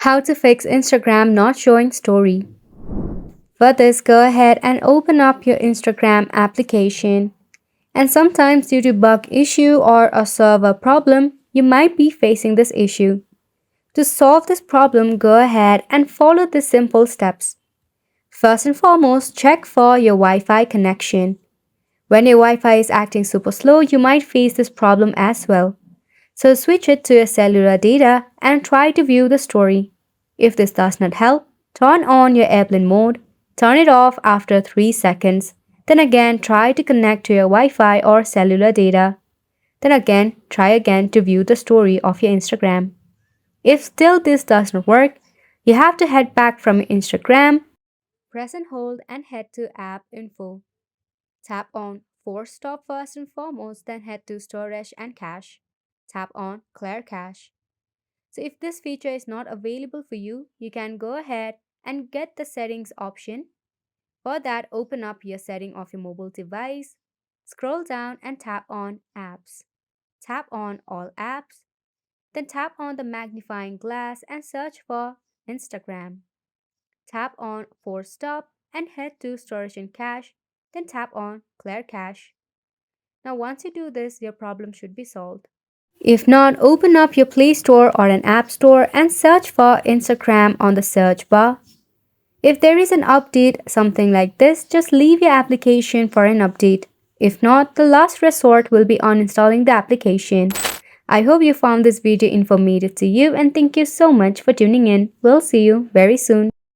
How to fix Instagram not showing story. For this, go ahead and open up your Instagram application. And sometimes due to bug issue or a server problem, you might be facing this issue. To solve this problem, go ahead and follow the simple steps. First and foremost, check for your Wi-Fi connection. When your Wi-Fi is acting super slow, you might face this problem as well. So switch it to your cellular data and try to view the story. If this does not help, turn on your airplane mode, turn it off after 3 seconds, then again try to connect to your Wi-Fi or cellular data. Then again, try again to view the story of your Instagram. If still this does not work, you have to head back from your Instagram, press and hold and head to app info. Tap on Force Stop first and foremost, then head to Storage and Cache. Tap on Clear Cache. So if this feature is not available for you, you can go ahead and get the settings option. For that, open up your setting of your mobile device, scroll down and tap on Apps. Tap on All Apps, then tap on the magnifying glass and search for Instagram. Tap on Force Stop and head to Storage and Cache, then tap on Clear Cache. Now once you do this, your problem should be solved. If not, open up your Play Store or an App Store and search for Instagram on the search bar. If there is an update, something like this, just leave your application for an update. If not, the last resort will be uninstalling the application. I hope you found this video informative to you and thank you so much for tuning in. We'll see you very soon.